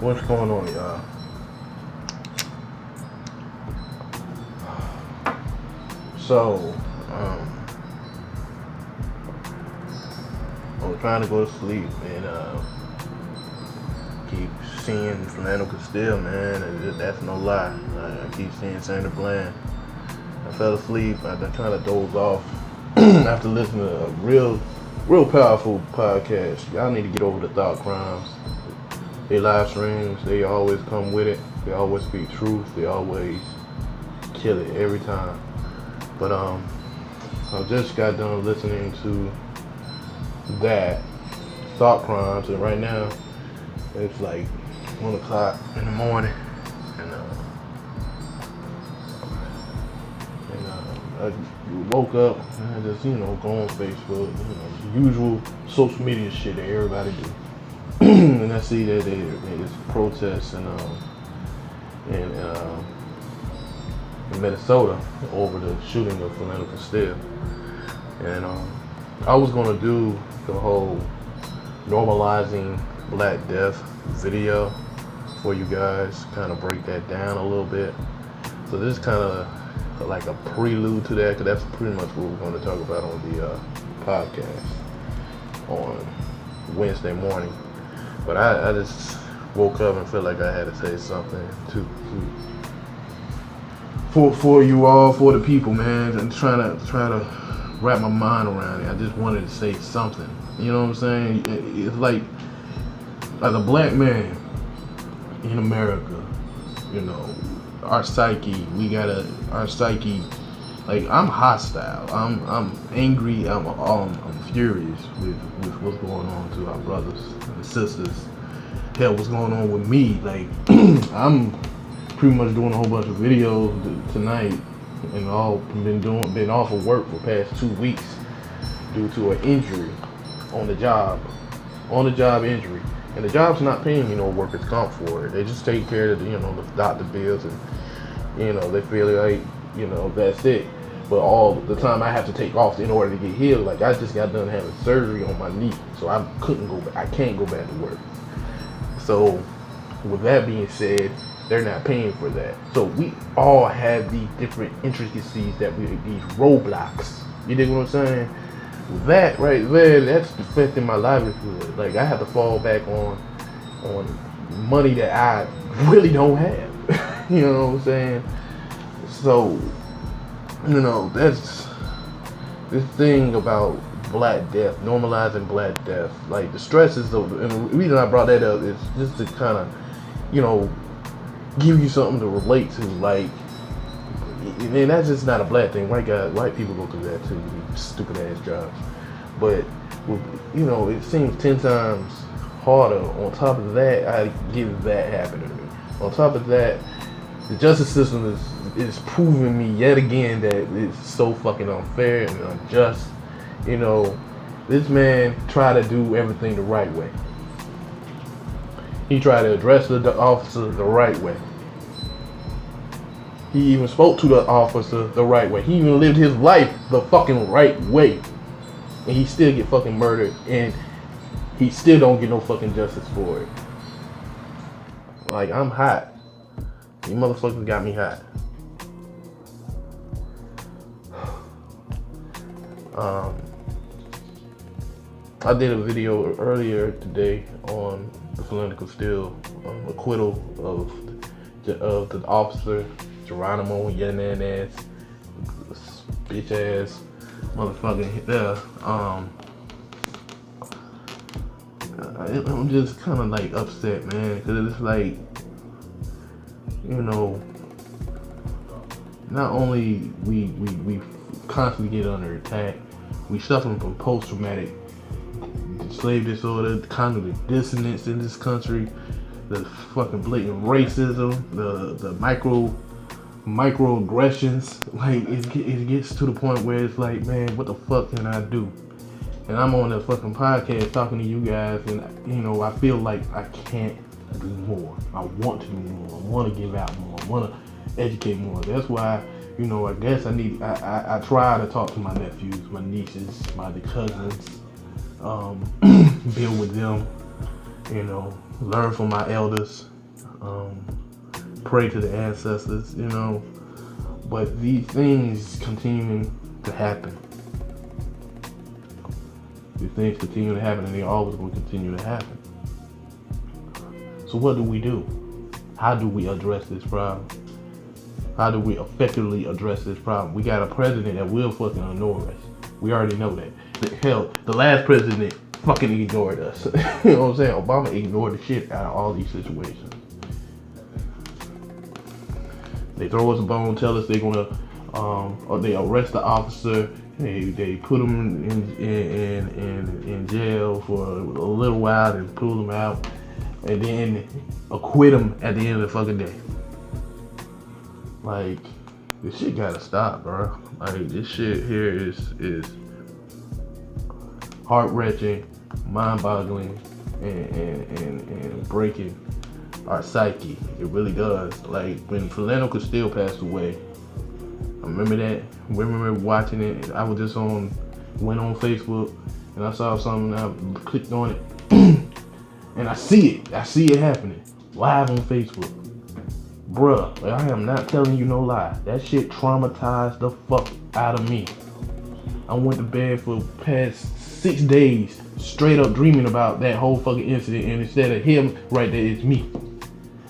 What's going on, y'all? So, I was trying to go to sleep and keep seeing Philando Castille, man, and that's no lie. I keep seeing Sandra Bland. I fell asleep. I kind of dozed off after listening to a real powerful podcast. Y'all need to get over the thought crimes. They live streams, they always come with it. They always speak truth. They always kill it every time. But I just got done listening to that thought crimes, and right now it's like 1 o'clock in the morning, and I woke up and I just go on Facebook, the usual social media shit that everybody do. And I see that there's protests in Minnesota over the shooting of Philando Castille. And I was gonna do the whole normalizing Black death video for you guys, kind of break that down a little bit. So this is kind of like a prelude to that, because that's pretty much what we're going to talk about on the podcast on Wednesday morning. But I just woke up and felt like I had to say something for you all, for the people, man, and trying to wrap my mind around it. I just wanted to say something. You know what I'm saying? It's like, as a black man in America, our psyche, like, I'm hostile. I'm angry. I'm furious with what's going on to our brothers and sisters. Hell, what's going on with me? Like, I'm pretty much doing a whole bunch of videos tonight, and been off of work for the past 2 weeks due to an injury on the job injury. And the job's not paying me no workers' comp for it. They just take care of the doctor bills, and they feel like that's it. But all the time I have to take off in order to get healed. Like, I just got done having surgery on my knee, so I can't go back to work. So with that being said, they're not paying for that. So we all have these different intricacies these roadblocks. You dig what I'm saying? That right there, that's affecting my livelihood. Like, I have to fall back on money that I really don't have. You know what I'm saying? So, that's this thing about Black death, normalizing Black death. Like, the stresses and the reason I brought that up is just to kind of, give you something to relate to. Like, and that's just not a black thing. White people go through that too, these stupid ass jobs. But it seems 10 times harder. On top of that, I get that happening to me. On top of that, the justice system is proving me yet again that it's so fucking unfair and unjust. This man tried to do everything the right way. He tried to address the officer the right way. He even spoke to the officer the right way. He even lived his life the fucking right way. And he still get fucking murdered, and he still don't get no fucking justice for it. Like, I'm hot. You motherfuckers got me hot. I did a video earlier today on the Philando Castille acquittal of the officer Geronimo, yelling ass, bitch ass motherfucker. I'm just kind of like upset, man, because it's like, not only we constantly get under attack, we suffering from post-traumatic slave disorder, cognitive dissonance in this country, the fucking blatant racism, the microaggressions. Like, it gets to the point where it's like, man, what the fuck can I do? And I'm on the fucking podcast talking to you guys, and I feel like I can't do more. I want to do more. I want to give out more. I want to educate more. That's why, I guess I try to talk to my nephews, my nieces, my cousins, build with them, learn from my elders, pray to the ancestors, you know. But these things continuing to happen. These things continue to happen, and they always will continue to happen. So what do? How do we address this problem? How do we effectively address this problem? We got a president that will fucking ignore us. We already know that. Hell, the last president fucking ignored us. You know what I'm saying? Obama ignored the shit out of all these situations. They throw us a bone, tell us they're gonna, or they arrest the officer. They put him in jail for a little while and pull him out, and then acquit him at the end of the fucking day. Like, this shit gotta stop, bro. Like, this shit here is heart-wrenching, mind-boggling, and breaking our psyche. It really does. Like, when Philando Castille passed away, I remember that. I remember watching it. I was just went on Facebook, and I saw something, and I clicked on it, and I see it happening live on Facebook. Bruh, like, I am not telling you no lie. That shit traumatized the fuck out of me. I went to bed for the past 6 days straight up dreaming about that whole fucking incident, and instead of him right there, it's me.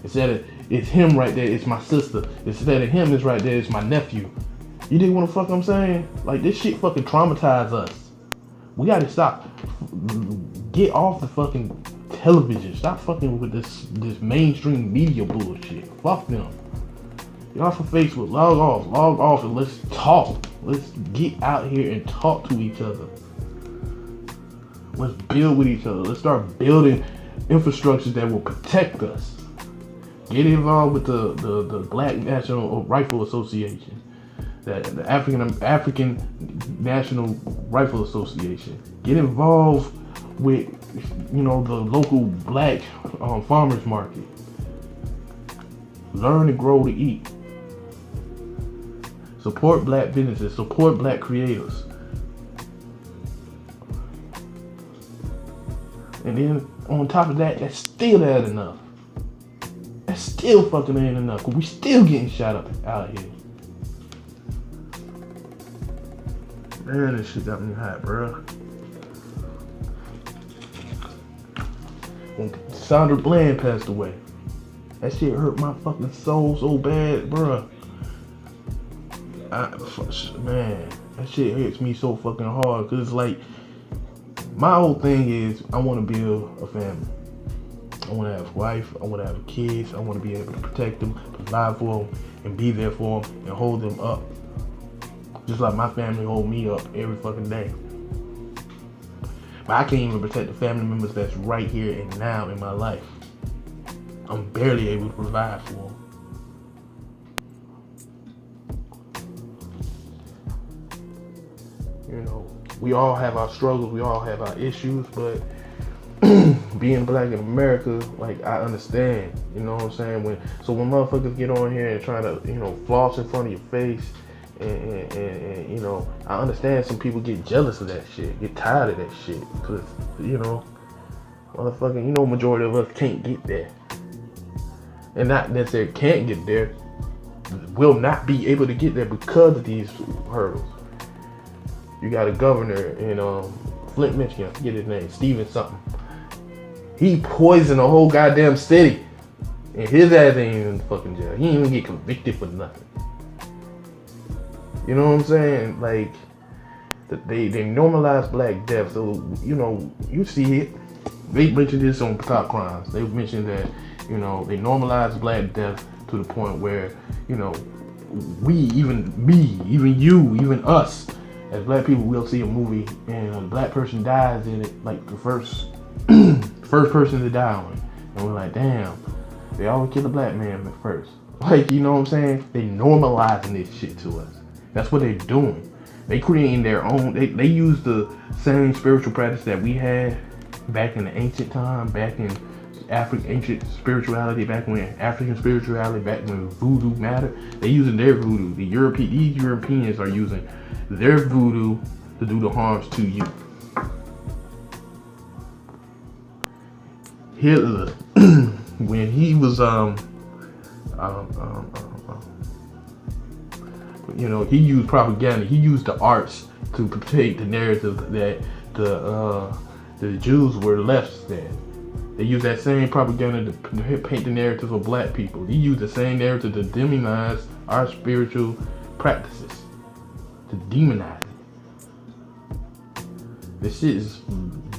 Instead of it's him right there, it's my sister. Instead of him is right there, it's my nephew. You dig what the fuck I'm saying? Like, this shit fucking traumatized us. We gotta stop. Get off the fucking television. Stop fucking with this mainstream media bullshit. Fuck them. Get off of Facebook. Log off and let's talk. Let's get out here and talk to each other. Let's build with each other. Let's start building infrastructures that will protect us. Get involved with the Black National Rifle Association, the African National Rifle Association. Get involved with, you know, the local black farmers market. Learn to grow to eat. Support black businesses. Support black creators. And then on top of that, that's still not enough. That still fucking ain't enough, cause we still getting shot up out here. Man, this shit got me hot, bro. When Sandra Bland passed away, that shit hurt my fucking soul so bad, bro. Man, that shit hits me so fucking hard, cause it's like, my whole thing is I want to build a family. I want to have a wife. I want to have kids. I want to be able to protect them, provide for them, and be there for them and hold them up. Just like my family hold me up every fucking day. But I can't even protect the family members that's right here and now in my life. I'm barely able to provide for them. You know, we all have our struggles, we all have our issues, but being black in America, like, I understand, you know what I'm saying? When motherfuckers get on here and try to, you know, floss in front of your face, and you know, I understand some people get jealous of that shit, get tired of that shit, because, you know, motherfucking, you know, majority of us can't get there. And not necessarily can't get there, will not be able to get there because of these hurdles. You got a governor in Flint, Michigan, I forget his name, Steven something. He poisoned the whole goddamn city. And his ass ain't even in the fucking jail. He ain't even get convicted for nothing. You know what I'm saying? Like, they normalize black death. So, you know, you see it. They mentioned this on Top Crimes. They mentioned that, you know, they normalize black death to the point where, you know, even you, even us, as black people, we'll see a movie and a black person dies in it, like the first person to die on it. And we're like, damn, they always kill a black man at first. Like, you know what I'm saying? They normalizing this shit to us. That's what they're doing. They creating their own, they use the same spiritual practice that we had back in the ancient time, back in ancient spirituality, back when African spirituality, back when voodoo mattered. They're using their voodoo. These Europeans are using their voodoo to do the harms to you. Hitler when he was he used propaganda. He used the arts to protect the narrative that the Jews were less than. They used that same propaganda to paint the narrative of black people. He used the same narrative to demonize our spiritual practices, to demonize it. This shit is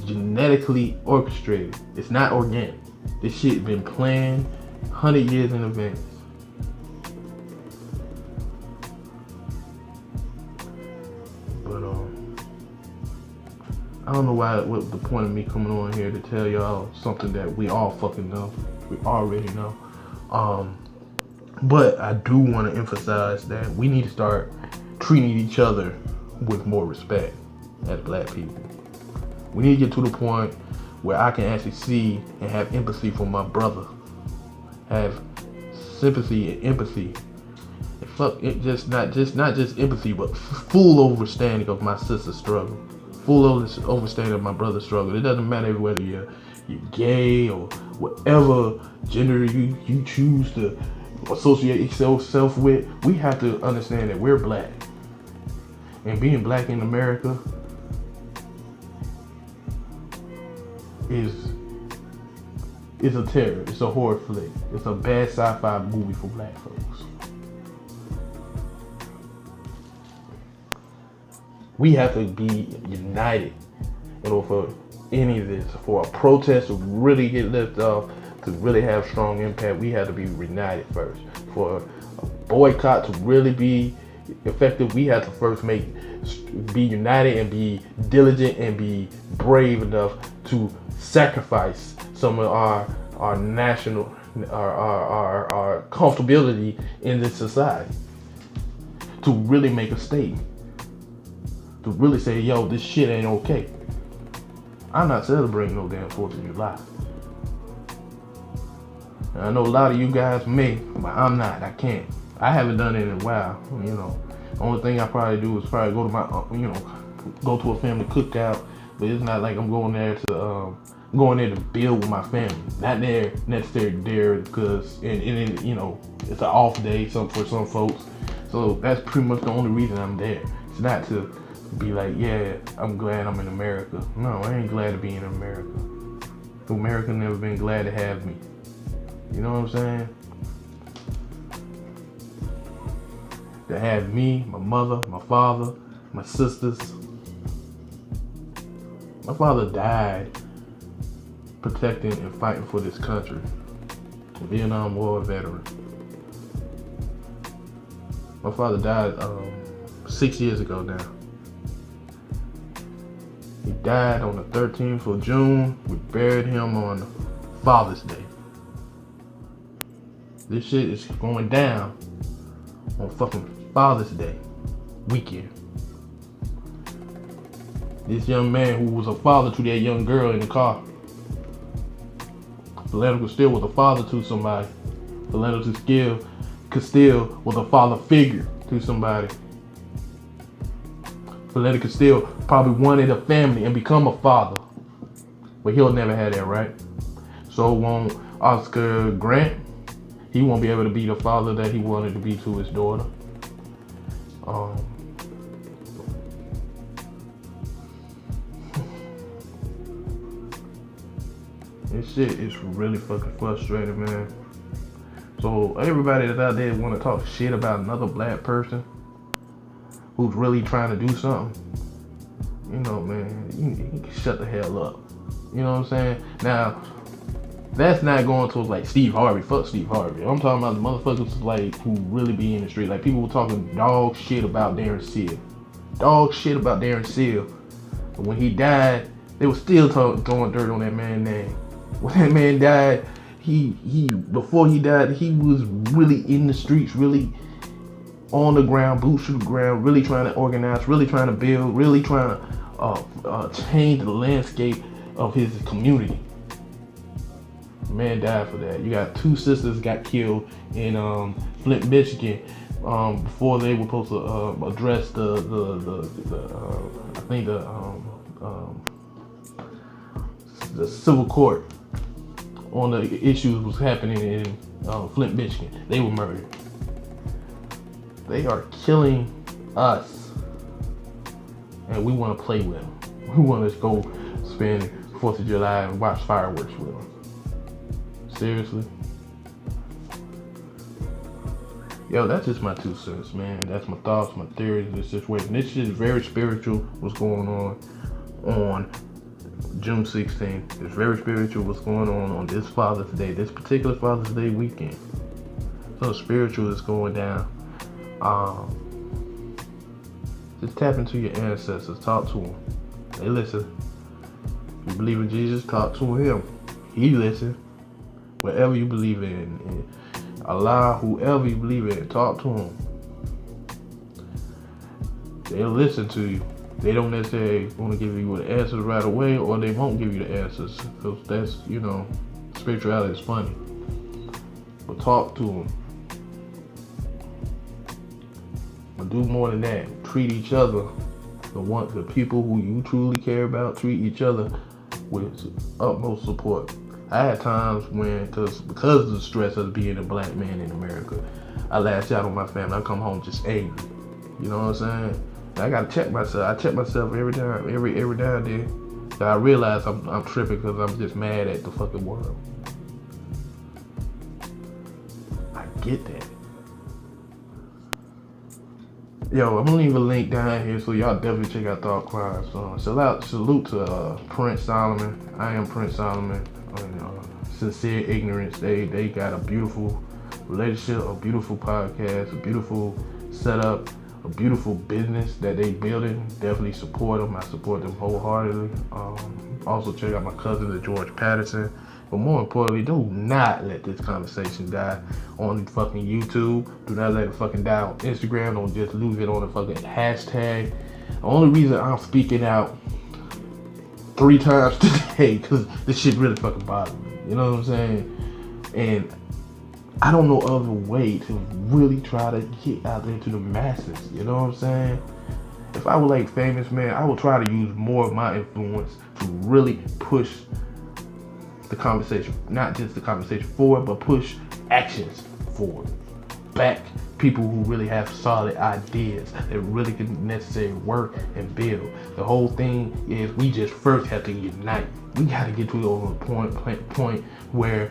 genetically orchestrated. It's not organic. This shit been planned 100 years in advance. But I don't know what the point of me coming on here to tell y'all something that we all fucking know. We already know. But I do want to emphasize that we need to start treating each other with more respect as black people. We need to get to the point where I can actually see and have empathy for my brother. Have sympathy and empathy. And fuck it, not just empathy, but full understanding of my sister's struggle. Full understanding of my brother's struggle. It doesn't matter whether you're gay or whatever gender you choose to associate yourself with. We have to understand that we're black. And being black in America is a terror. It's a horror flick. It's a bad sci-fi movie for black folks. We have to be united in order for any of this, for a protest to really get lifted off, to really have strong impact. We have to be united first. For a boycott to really be effective, we have to first be united and be diligent and be brave enough to sacrifice some of our national, our comfortability in this society, to really make a statement, to really say, yo, this shit ain't okay. I'm not celebrating no damn 4th of July. And I know a lot of you guys may, but I'm not. I can't. I haven't done it in a while. Only thing I probably do is probably go to go to a family cookout. But it's not like I'm going there to build with my family. Not there necessarily there because it's an off day for some folks. So that's pretty much the only reason I'm there. It's not to be like, yeah, I'm glad I'm in America. No, I ain't glad to be in America. America never been glad to have me. You know what I'm saying? To have me, my mother, my father, my sisters. My father died protecting and fighting for this country. A Vietnam War veteran. My father died 6 years ago now. He died on the 13th of June. We buried him on Father's Day. This shit is going down on fucking Father's Day weekend. This young man who was a father to that young girl in the car. Philando Castille was a father to somebody. Philando Castille was a father figure to somebody. Philando Castille probably wanted a family and become a father. But he'll never have that, right? So won't Oscar Grant. He won't be able to be the father that he wanted to be to his daughter. This shit is really fucking frustrating, man. So everybody that's out there want to talk shit about another black person who's really trying to do something, man, you can shut the hell up. You know what I'm saying? Now, that's not going to like Steve Harvey. Fuck Steve Harvey. I'm talking about the motherfuckers like who really be in the street. Like people were talking dog shit about Darren Seal. Dog shit about Darren Seal. But when he died, they were still throwing dirt on that man's name. When that man died, before he died, he was really in the streets, really on the ground, boots to the ground, really trying to organize, really trying to build, really trying to change the landscape of his community. The man died for that. You got 2 sisters got killed in Flint, Michigan, before they were supposed to address the civil court on the issues was happening in Flint, Michigan. They were murdered. They are killing us, and we want to play with them. We want to go spend 4th of July and watch fireworks with them. Seriously? Yo, that's just my 2 cents, man. That's my thoughts, my theories, this situation. This shit is very spiritual, what's going on June 16th. It's very spiritual what's going on this Father's Day, this particular Father's Day weekend. So spiritual is going down. Just tap into your ancestors, talk to them. They listen. If you believe in Jesus, talk to him. He listen. Whatever you believe in Allah, whoever you believe in, talk to them. They'll listen to you. They don't necessarily want to give you the answers right away, or they won't give you the answers, because that's, spirituality is funny. But talk to them. But do more than that. Treat each other, the people who you truly care about, treat each other with utmost support. I had times when, because of the stress of being a black man in America, I lash out on my family. I come home just angry. You know what I'm saying? I gotta check myself. I check myself every time, every now and then. So I realize I'm tripping because I'm just mad at the fucking world. I get that. Yo, I'm gonna leave a link down here so y'all definitely check out Thought Crimes. Salute to Prince Solomon. I am Prince Solomon. Sincere Ignorance. They got a beautiful relationship, a beautiful podcast, a beautiful setup, a beautiful business that they building. Definitely support them. I support them wholeheartedly. Also check out my cousin, the George Patterson. But more importantly, do not let this conversation die on fucking YouTube. Do not let it fucking die on Instagram. Don't just lose it on the fucking hashtag. The only reason I'm speaking out 3 times today, because this shit really fucking bothers me. You know what I'm saying? And I don't know other way to really try to get out there to the masses. You know what I'm saying? If I were like famous, man, I would try to use more of my influence to really push the conversation. Not just the conversation forward, but push actions forward. Back people who really have solid ideas that really can necessarily work and build. The whole thing is we just first have to unite. We got to get to a point where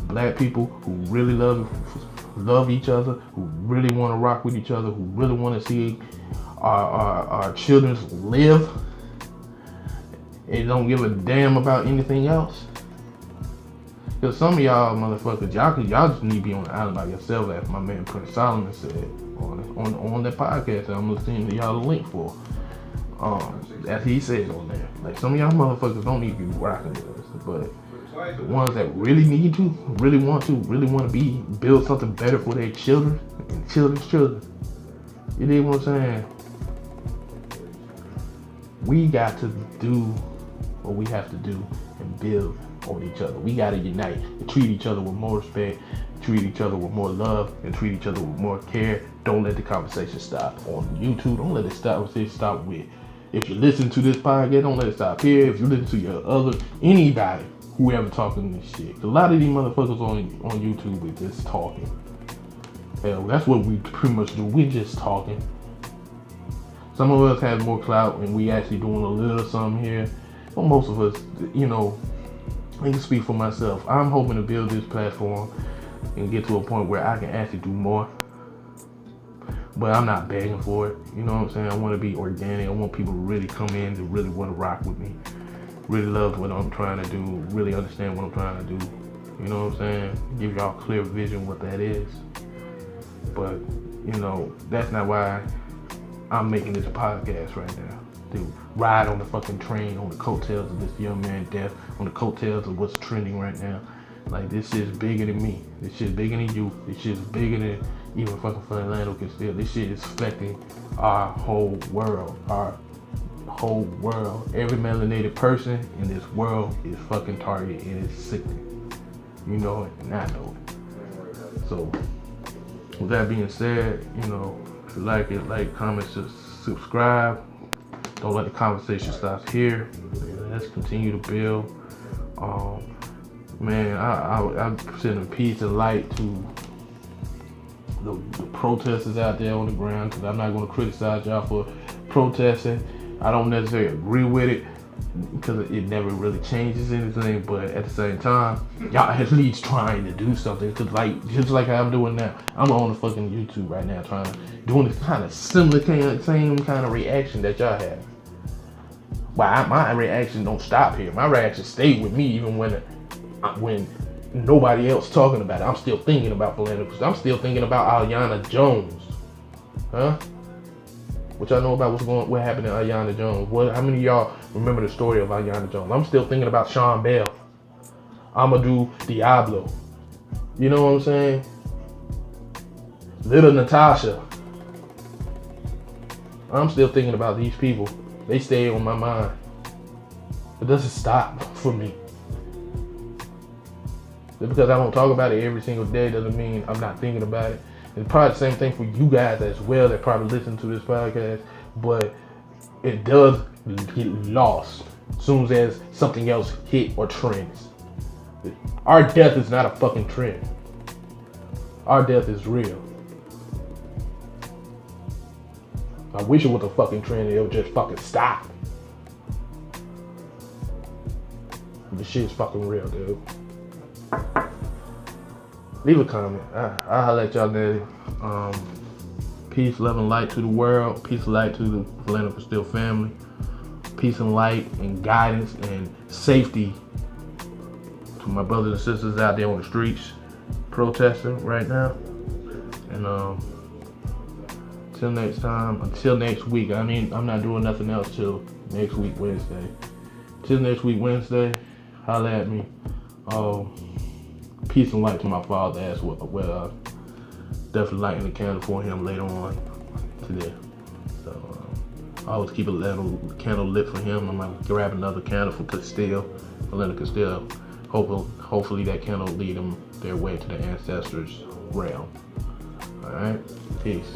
black people who really love each other, who really want to rock with each other, who really want to see our children live, and don't give a damn about anything else. Because some of y'all motherfuckers, y'all just need to be on the island by yourself, as my man Prince Solomon said on that podcast that I'm gonna send y'all the link for. As he said on there. Like, some of y'all motherfuckers don't need to be rocking with us, but the ones that really need to, really want to build something better for their children and children's children. You know what I'm saying? We got to do what we have to do and build on each other. We gotta unite and treat each other with more respect, treat each other with more love, and treat each other with more care. Don't let the conversation stop on YouTube. Don't let it stop with. If you listen to this podcast, don't let it stop here. If you listen to your anybody, whoever talking this shit. A lot of these motherfuckers on YouTube are just talking. Hell, that's what we pretty much do. We're just talking. Some of us have more clout and we actually doing a little something here. But most of us, I can speak for myself. I'm hoping to build this platform and get to a point where I can actually do more. But I'm not begging for it. You know what I'm saying? I want to be organic. I want people to really come in to really want to rock with me. Really love what I'm trying to do. Really understand what I'm trying to do. You know what I'm saying? Give y'all a clear vision what that is. But, that's not why I'm making this podcast right now. To ride on the fucking train, on the coattails of this young man death, on the coattails of what's trending right now. Like, this shit's bigger than me. This shit's bigger than you. This shit's bigger than even fucking Philando Castille. This shit is affecting our whole world. Our whole world. Every melanated person in this world is fucking targeted, and it's sickening. You know it, and I know it. So, with that being said, if you like it, comment, subscribe. Don't let the conversation stop here. Let's continue to build. man, I'm sending peace and light to the protesters out there on the ground, because I'm not going to criticize y'all for protesting. I don't necessarily agree with it, because it never really changes anything, but at the same time, y'all at least trying to do something, because just like I'm doing now, I'm on the fucking YouTube right now doing this kind of similar same kind of reaction that y'all have. Well, my reaction don't stop here. My reaction stay with me even when nobody else talking about it. I'm still thinking about Philando Castille. I'm still thinking about Ayana Jones. Huh? What y'all know about what happened to Ayana Jones? How many of y'all remember the story of Ayana Jones? I'm still thinking about Sean Bell, Amadou Diablo. You know what I'm saying? Little Natasha. I'm still thinking about these people. They stay on my mind. It doesn't stop for me. Just because I don't talk about it every single day doesn't mean I'm not thinking about it. It's probably the same thing for you guys as well that probably listen to this podcast, but it does get lost as soon as something else hit or trends. Our death is not a fucking trend. Our death is real. I wish it was a fucking trend and it would just fucking stop. This shit's fucking real, dude. Leave a comment. I'll holler at y'all later. Peace, love, and light to the world. Peace and light to the Philando Castille family. Peace and light and guidance and safety to my brothers and sisters out there on the streets protesting right now. And until next time, until next week. I mean, I'm not doing nothing else till next week, Wednesday. Till next week, Wednesday, holler at me. Peace and light to my father as well. Definitely lighting the candle for him later on today. So I always keep a little candle lit for him. I might grab another candle for Philando Castille. Hopefully that candle will lead them their way to the ancestors' realm. All right, peace.